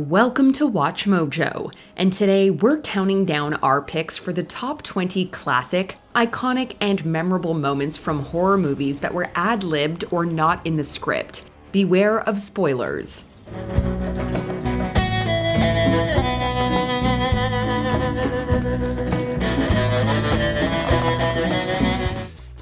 Welcome to WatchMojo, and today we're counting down our picks for the top 20 classic, iconic, and memorable moments from horror movies that were ad-libbed or not in the script. Beware of spoilers.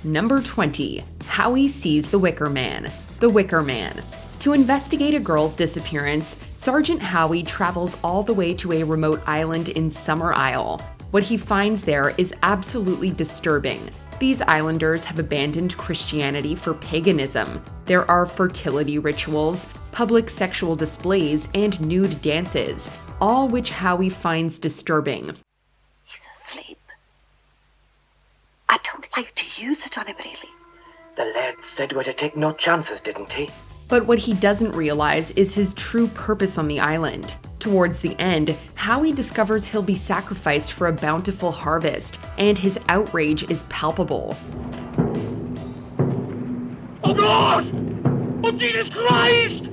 Number 20. Howie sees the Wicker Man. The Wicker Man. To investigate a girl's disappearance, Sergeant Howie travels all the way to a remote island in Summer Isle. What he finds there is absolutely disturbing. These islanders have abandoned Christianity for paganism. There are fertility rituals, public sexual displays, and nude dances, all which Howie finds disturbing. He's asleep. I don't like to use it on him, really. The lad said we're to take no chances, didn't he? But what he doesn't realize is his true purpose on the island. Towards the end, Howie discovers he'll be sacrificed for a bountiful harvest, and his outrage is palpable. Oh God! Oh Jesus Christ!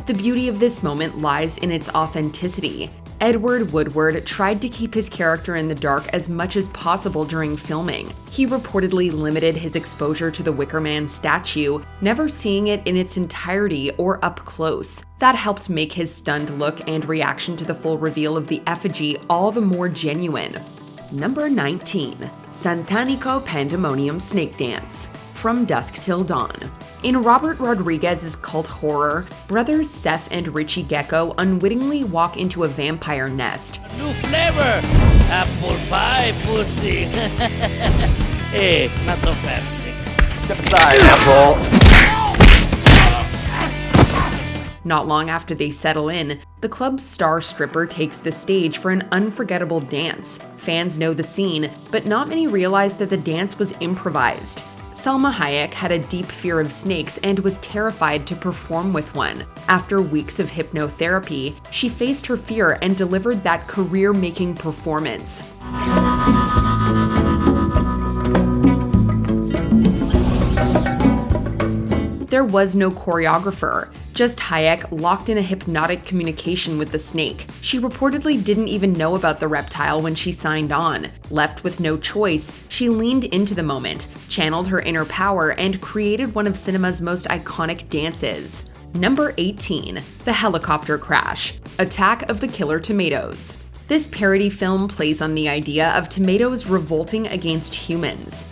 The beauty of this moment lies in its authenticity. Edward Woodward tried to keep his character in the dark as much as possible during filming. He reportedly limited his exposure to the Wicker Man statue, never seeing it in its entirety or up close. That helped make his stunned look and reaction to the full reveal of the effigy all the more genuine. Number 19. Santanico Pandemonium Snake Dance. From Dusk Till Dawn. In Robert Rodriguez's cult horror, brothers Seth and Richie Gecko unwittingly walk into a vampire nest. New flavor! Apple pie, pussy! Hey, not so fast. Step aside, asshole. Not long after they settle in, the club's star stripper takes the stage for an unforgettable dance. Fans know the scene, but not many realize that the dance was improvised. Salma Hayek had a deep fear of snakes and was terrified to perform with one. After weeks of hypnotherapy, she faced her fear and delivered that career-making performance. There was no choreographer, just Hayek locked in a hypnotic communication with the snake. She reportedly didn't even know about the reptile when she signed on. Left with no choice, she leaned into the moment, channeled her inner power, and created one of cinema's most iconic dances. Number 18. The Helicopter Crash. Attack of the Killer Tomatoes. This parody film plays on the idea of tomatoes revolting against humans.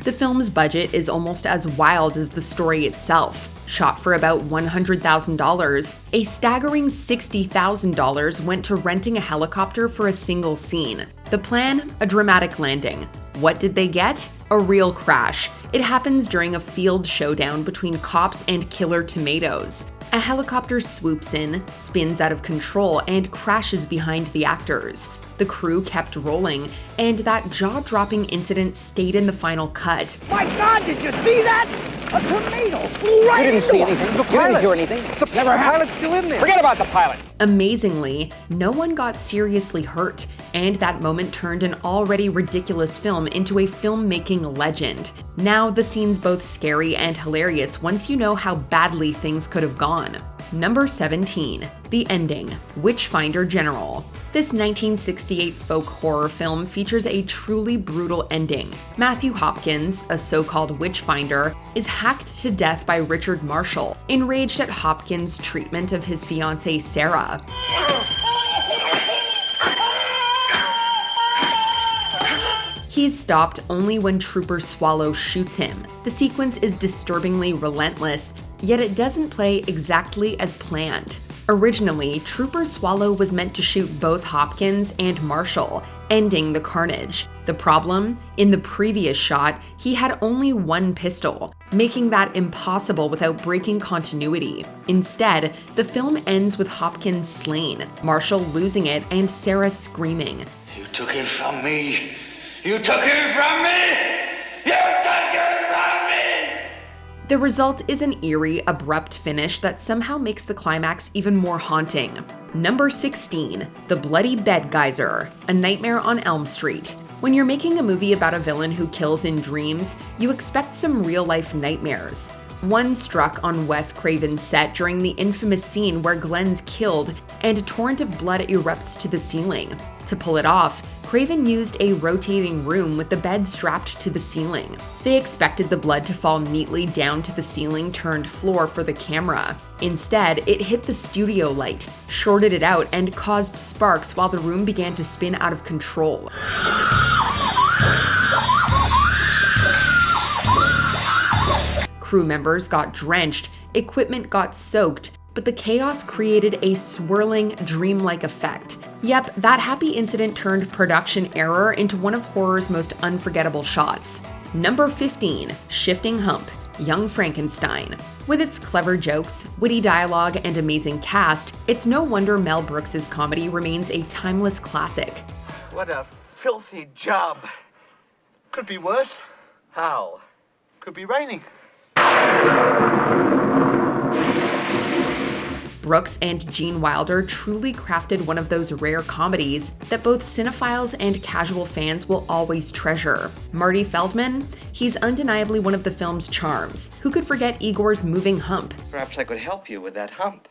The film's budget is almost as wild as the story itself. Shot for about $100,000, a staggering $60,000 went to renting a helicopter for a single scene. The plan? A dramatic landing. What did they get? A real crash. It happens during a field showdown between cops and killer tomatoes. A helicopter swoops in, spins out of control, and crashes behind the actors. The crew kept rolling, and that jaw-dropping incident stayed in the final cut. My God, did you see that? A tornado flew right into us. You didn't see anything. You didn't hear anything. The pilot's still in there. Forget about the pilot. Amazingly, no one got seriously hurt, and that moment turned an already ridiculous film into a filmmaking legend. Now the scene's both scary and hilarious once you know how badly things could have gone. Number 17. The Ending. Witchfinder General. This 1968 folk horror film features a truly brutal ending. Matthew Hopkins, a so-called witchfinder, is hacked to death by Richard Marshall, enraged at Hopkins' treatment of his fiancée Sarah. He's stopped only when Trooper Swallow shoots him. The sequence is disturbingly relentless, yet it doesn't play exactly as planned. Originally, Trooper Swallow was meant to shoot both Hopkins and Marshall, ending the carnage. The problem? In the previous shot, he had only one pistol, making that impossible without breaking continuity. Instead, the film ends with Hopkins slain, Marshall losing it, and Sarah screaming. You took it from me! You took it from me! You took it from me! The result is an eerie, abrupt finish that somehow makes the climax even more haunting. Number 16. The Bloody Bed Geyser. A Nightmare on Elm Street. When you're making a movie about a villain who kills in dreams, you expect some real-life nightmares. One struck on Wes Craven's set during the infamous scene where Glenn's killed and a torrent of blood erupts to the ceiling. To pull it off, Craven used a rotating room with the bed strapped to the ceiling. They expected the blood to fall neatly down to the ceiling-turned floor for the camera. Instead, it hit the studio light, shorted it out, and caused sparks while the room began to spin out of control. Crew members got drenched, equipment got soaked, but the chaos created a swirling, dreamlike effect. Yep, that happy incident turned production error into one of horror's most unforgettable shots. Number 15, Shifting Hump, Young Frankenstein. With its clever jokes, witty dialogue, and amazing cast, it's no wonder Mel Brooks's comedy remains a timeless classic. What a filthy job. Could be worse. How? Could be raining. Brooks and Gene Wilder truly crafted one of those rare comedies that both cinephiles and casual fans will always treasure. Marty Feldman? He's undeniably one of the film's charms. Who could forget Igor's moving hump? Perhaps I could help you with that hump.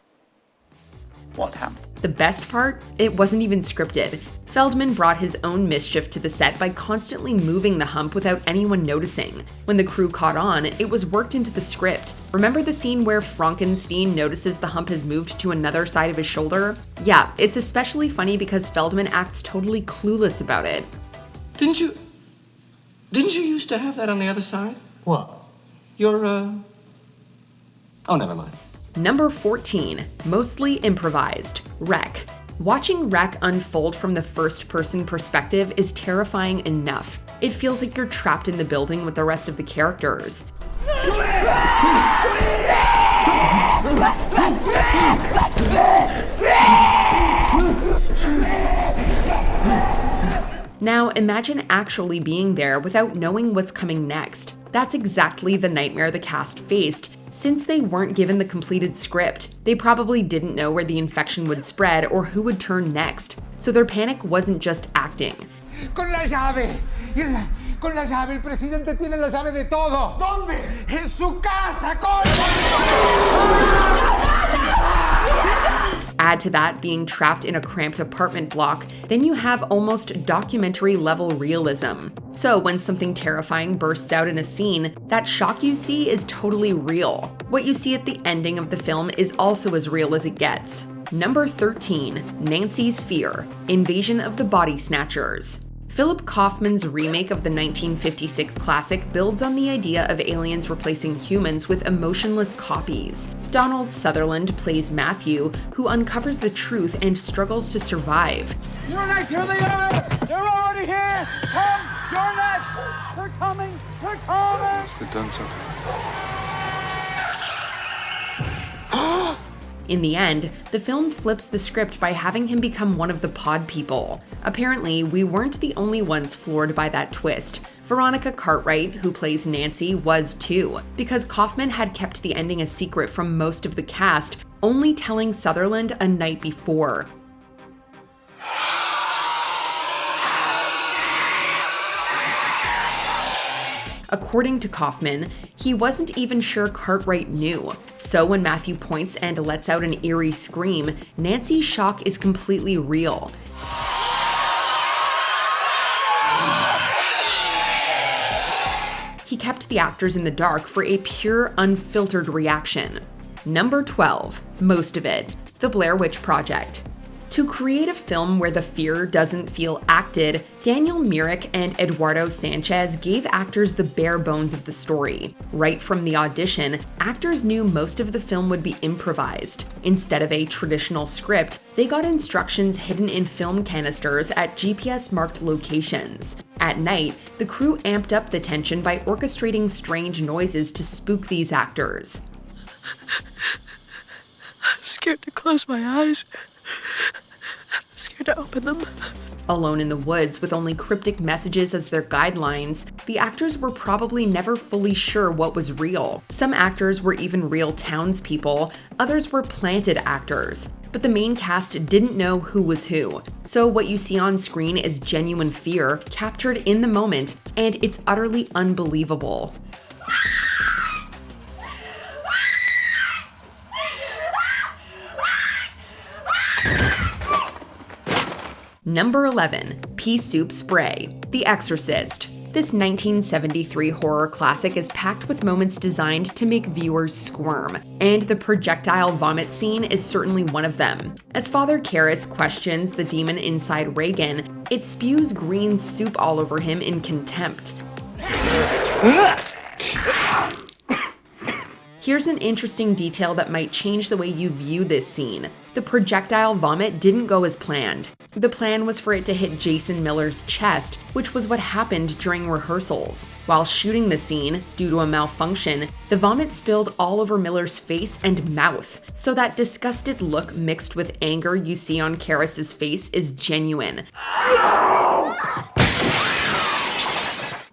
What hump? The best part? It wasn't even scripted. Feldman brought his own mischief to the set by constantly moving the hump without anyone noticing. When the crew caught on, it was worked into the script. Remember the scene where Frankenstein notices the hump has moved to another side of his shoulder? Yeah, it's especially funny because Feldman acts totally clueless about it. Didn't you used to have that on the other side? What? Your, Oh, never mind. Number 14, mostly improvised, Wreck. Watching Wreck unfold from the first-person perspective is terrifying enough. It feels like you're trapped in the building with the rest of the characters. Now imagine actually being there without knowing what's coming next. That's exactly the nightmare the cast faced. Since they weren't given the completed script, they probably didn't know where the infection would spread or who would turn next. So their panic wasn't just acting. Con la llave. Con la llave. El presidente tiene la llave de todo. ¿Dónde? En su casa, Add to that being trapped in a cramped apartment block, then you have almost documentary-level realism. So when something terrifying bursts out in a scene, that shock you see is totally real. What you see at the ending of the film is also as real as it gets. Number 13, Nancy's Fear, Invasion of the Body Snatchers. Philip Kaufman's remake of the 1956 classic builds on the idea of aliens replacing humans with emotionless copies. Donald Sutherland plays Matthew, who uncovers the truth and struggles to survive. You're next. Here they are. They're already here. Come. You're next. They're coming. They're coming. Must have done something. In the end, the film flips the script by having him become one of the pod people. Apparently, we weren't the only ones floored by that twist. Veronica Cartwright, who plays Nancy, was too, because Kaufman had kept the ending a secret from most of the cast, only telling Sutherland a night before. According to Kaufman, he wasn't even sure Cartwright knew. So when Matthew points and lets out an eerie scream, Nancy's shock is completely real. He kept the actors in the dark for a pure, unfiltered reaction. Number 12, most of it, The Blair Witch Project. To create a film where the fear doesn't feel acted, Daniel Myrick and Eduardo Sanchez gave actors the bare bones of the story. Right from the audition, actors knew most of the film would be improvised. Instead of a traditional script, they got instructions hidden in film canisters at GPS-marked locations. At night, the crew amped up the tension by orchestrating strange noises to spook these actors. I'm scared to close my eyes. I'm scared to open them. Alone in the woods with only cryptic messages as their guidelines, the actors were probably never fully sure what was real. Some actors were even real townspeople, others were planted actors. but the main cast didn't know who was who. So what you see on screen is genuine fear, captured in the moment, and it's utterly unbelievable. Number 11. Pea Soup Spray, The Exorcist. This 1973 horror classic is packed with moments designed to make viewers squirm, and the projectile vomit scene is certainly one of them. As Father Karras questions the demon inside Reagan, it spews green soup all over him in contempt. Here's an interesting detail that might change the way you view this scene. The projectile vomit didn't go as planned. The plan was for it to hit Jason Miller's chest, which was what happened during rehearsals. While shooting the scene, due to a malfunction, the vomit spilled all over Miller's face and mouth, so that disgusted look mixed with anger you see on Karras' face is genuine.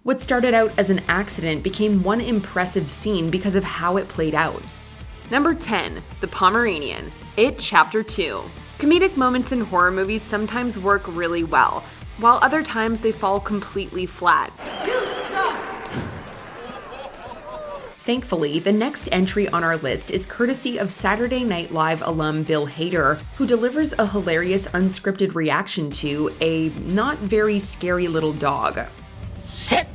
What started out as an accident became one impressive scene because of how it played out. Number 10. The Pomeranian, It Chapter 2. Comedic moments in horror movies sometimes work really well, while other times they fall completely flat. You suck! Thankfully, the next entry on our list is courtesy of Saturday Night Live alum Bill Hader, who delivers a hilarious unscripted reaction to a not very scary little dog. Sit!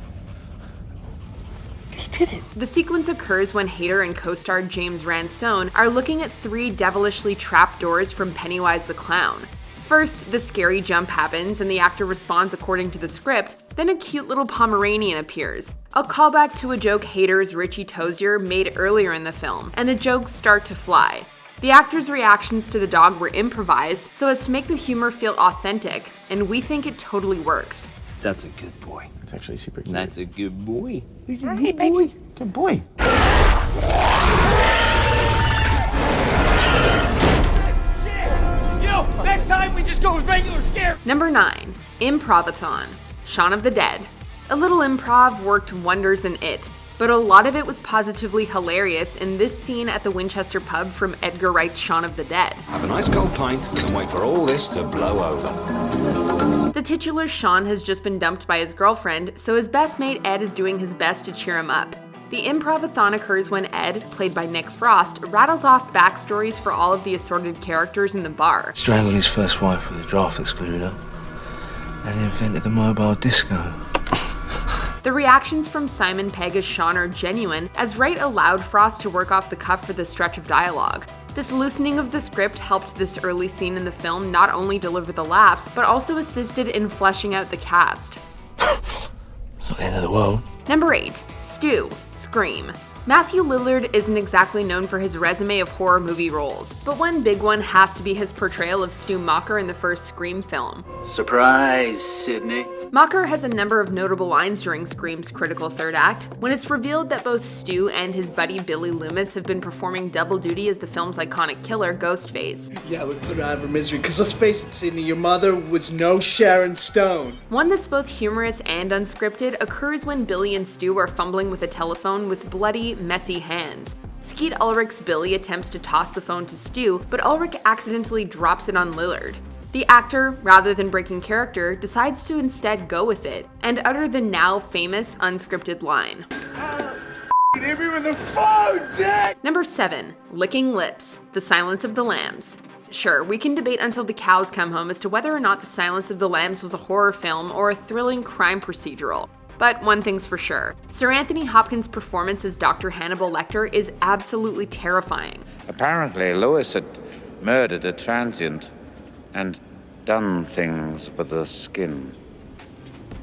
He did it. The sequence occurs when Hader and co-star James Ransone are looking at 3 devilishly trapped doors from Pennywise the Clown. First, the scary jump happens and the actor responds according to the script, then a cute little Pomeranian appears. A callback to a joke Hader's Richie Tozier made earlier in the film, and the jokes start to fly. The actors' reactions to the dog were improvised so as to make the humor feel authentic, and we think it totally works. That's a good boy. That's actually super cute. That's a good boy. Hey, baby. Good boy. Next time we just go with regular scare. Number 9. Improvathon, Shaun of the Dead. A little improv worked wonders in it, but a lot of it was positively hilarious in this scene at the Winchester pub from Edgar Wright's Shaun of the Dead. Have a nice cold pint and wait for all this to blow over. The titular Shaun has just been dumped by his girlfriend, so his best mate Ed is doing his best to cheer him up. The improvathon occurs when Ed, played by Nick Frost, rattles off backstories for all of the assorted characters in the bar. Strangled his first wife with a draft excluder, and he invented the mobile disco. The reactions from Simon Pegg as Shaun are genuine, as Wright allowed Frost to work off the cuff for this stretch of dialogue. This loosening of the script helped this early scene in the film not only deliver the laughs, but also assisted in fleshing out the cast. It's not the end of the world. Number 8. Stu, Scream. Matthew Lillard isn't exactly known for his resume of horror movie roles, but one big one has to be his portrayal of Stu Macher in the first Scream film. Surprise, Sydney. Macher has a number of notable lines during Scream's critical third act, when it's revealed that both Stu and his buddy Billy Loomis have been performing double duty as the film's iconic killer, Ghostface. Yeah, we put her out of her misery, because let's face it, Sydney, your mother was no Sharon Stone. One that's both humorous and unscripted occurs when Billy and Stu are fumbling with a telephone with bloody, messy hands. Skeet Ulrich's Billy attempts to toss the phone to Stu, but Ulrich accidentally drops it on Lillard. The actor, rather than breaking character, decides to instead go with it, and utter the now famous unscripted line. Hit me with the phone, Dick! Number 7. Licking Lips, The Silence of the Lambs. Sure, we can debate until the cows come home as to whether or not The Silence of the Lambs was a horror film or a thrilling crime procedural. But one thing's for sure, Sir Anthony Hopkins' performance as Dr. Hannibal Lecter is absolutely terrifying. Apparently, Lewis had murdered a transient and done things with the skin.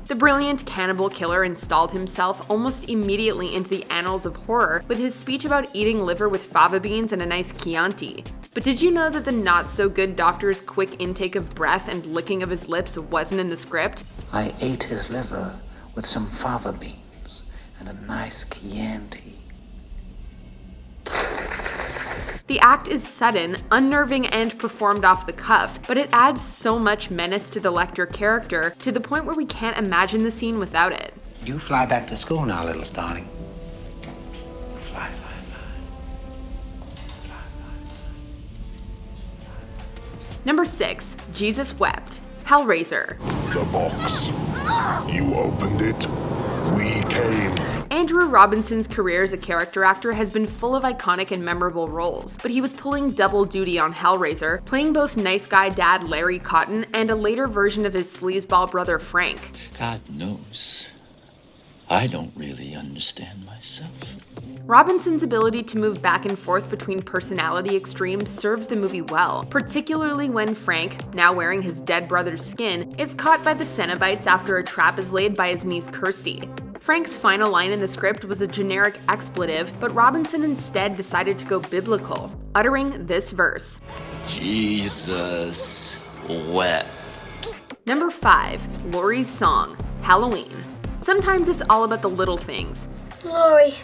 The brilliant cannibal killer installed himself almost immediately into the annals of horror with his speech about eating liver with fava beans and a nice Chianti. But did you know that the not-so-good doctor's quick intake of breath and licking of his lips wasn't in the script? I ate his liver with some fava beans and a nice Chianti. The act is sudden, unnerving, and performed off the cuff, but it adds so much menace to the Lecter character to the point where we can't imagine the scene without it. You fly back to school now, little Starling. Fly, fly, fly. Fly, fly, Number 6. Jesus Wept. Hellraiser. The box. You opened it. We came. Andrew Robinson's career as a character actor has been full of iconic and memorable roles, but he was pulling double duty on Hellraiser, playing both nice guy dad Larry Cotton and a later version of his sleazeball brother Frank. God knows, I don't really understand myself. Robinson's ability to move back and forth between personality extremes serves the movie well, particularly when Frank, now wearing his dead brother's skin, is caught by the Cenobites after a trap is laid by his niece Kirsty. Frank's final line in the script was a generic expletive, but Robinson instead decided to go biblical, uttering this verse. Jesus wept. Number 5. Laurie's Song, Halloween. Sometimes it's all about the little things. Laurie,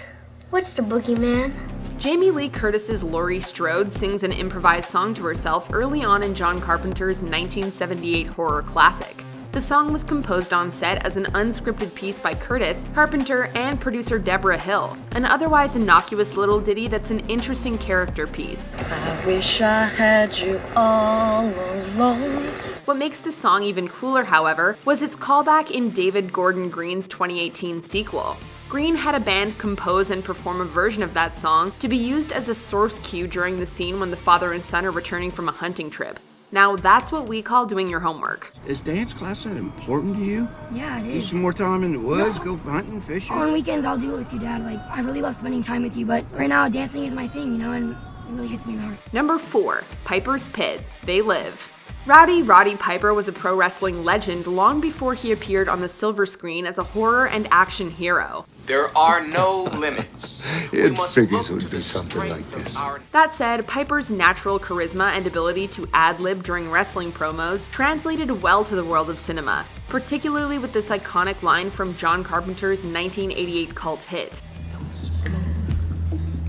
what's the boogeyman? Jamie Lee Curtis's Laurie Strode sings an improvised song to herself early on in John Carpenter's 1978 horror classic. The song was composed on set as an unscripted piece by Curtis, Carpenter, and producer Deborah Hill, an otherwise innocuous little ditty that's an interesting character piece. I wish I had you all alone. What makes the song even cooler, however, was its callback in David Gordon Green's 2018 sequel. Green had a band compose and perform a version of that song to be used as a source cue during the scene when the father and son are returning from a hunting trip. Now that's what we call doing your homework. Is dance class that important to you? Yeah, it Get is. some more time in the woods, go hunting, fishing? On weekends, I'll do it with you, Dad. Like, I really love spending time with you, but right now, dancing is my thing, and it really hits me in the heart. Number 4. Piper's Pit, They Live. Rowdy Roddy Piper was a pro wrestling legend long before he appeared on the silver screen as a horror and action hero. There are no limits. It figures it would be something like this. That said, Piper's natural charisma and ability to ad-lib during wrestling promos translated well to the world of cinema, particularly with this iconic line from John Carpenter's 1988 cult hit.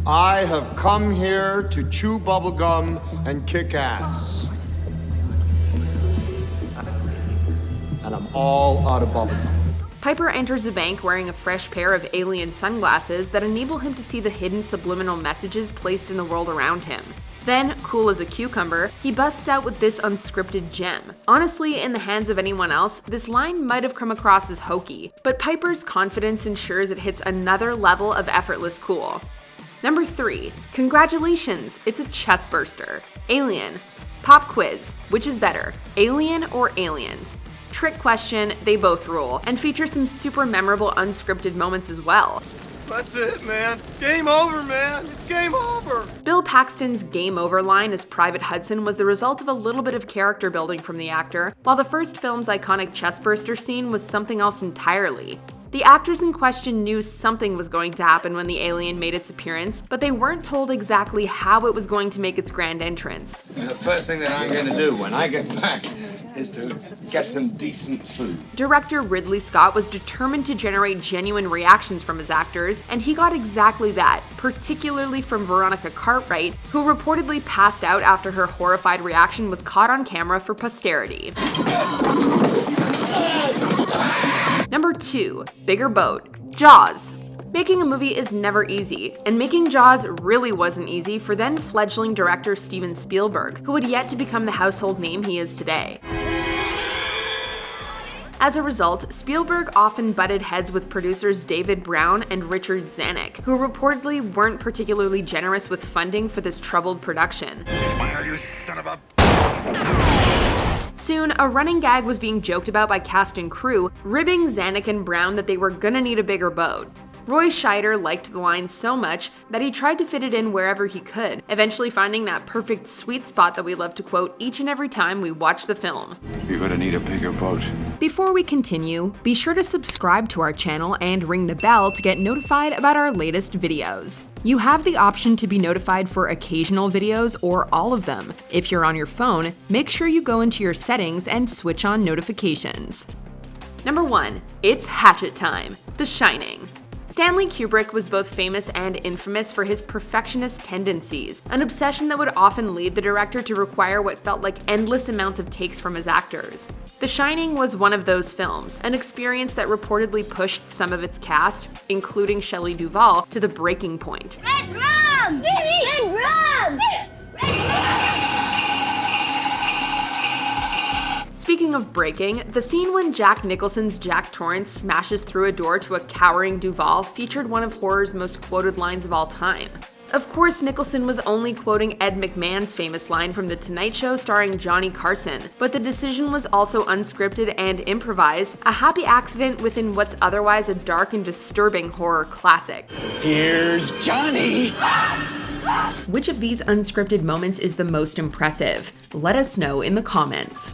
I have come here to chew bubblegum and kick ass. And I'm all out of bubblegum. Piper enters the bank wearing a fresh pair of alien sunglasses that enable him to see the hidden subliminal messages placed in the world around him. Then, cool as a cucumber, he busts out with this unscripted gem. Honestly, in the hands of anyone else, this line might have come across as hokey, but Piper's confidence ensures it hits another level of effortless cool. Number 3. Congratulations, it's a chestburster. Alien. Pop quiz. Which is better, Alien or Aliens? Trick question, they both rule, and feature some super memorable unscripted moments as well. That's it, man. Game over, man. It's game over. Bill Paxton's game over line as Private Hudson was the result of a little bit of character building from the actor, while the first film's iconic chestburster scene was something else entirely. The actors in question knew something was going to happen when the alien made its appearance, but they weren't told exactly how it was going to make its grand entrance. The first thing that I'm going to do when I get back is to get some decent food. Director Ridley Scott was determined to generate genuine reactions from his actors, and he got exactly that, particularly from Veronica Cartwright, who reportedly passed out after her horrified reaction was caught on camera for posterity. Number 2. Bigger Boat. Jaws. Making a movie is never easy, and making Jaws really wasn't easy for then fledgling director Steven Spielberg, who had yet to become the household name he is today. As a result, Spielberg often butted heads with producers David Brown and Richard Zanuck, who reportedly weren't particularly generous with funding for this troubled production. Fire, you son of a... Soon, a running gag was being joked about by cast and crew, ribbing Zanuck and Brown that they were gonna need a bigger boat. Roy Scheider liked the line so much that he tried to fit it in wherever he could, eventually finding that perfect sweet spot that we love to quote each and every time we watch the film. You're gonna need a bigger boat. Before we continue, be sure to subscribe to our channel and ring the bell to get notified about our latest videos. You have the option to be notified for occasional videos or all of them. If you're on your phone, make sure you go into your settings and switch on notifications. Number 1. It's hatchet time. The Shining. Stanley Kubrick was both famous and infamous for his perfectionist tendencies, an obsession that would often lead the director to require what felt like endless amounts of takes from his actors. The Shining was one of those films, an experience that reportedly pushed some of its cast, including Shelley Duvall, to the breaking point. Red rum! Red rum! Red rum! Speaking of breaking, the scene when Jack Nicholson's Jack Torrance smashes through a door to a cowering Duval featured one of horror's most quoted lines of all time. Of course, Nicholson was only quoting Ed McMahon's famous line from The Tonight Show starring Johnny Carson, but the decision was also unscripted and improvised, a happy accident within what's otherwise a dark and disturbing horror classic. Here's Johnny! Which of these unscripted moments is the most impressive? Let us know in the comments.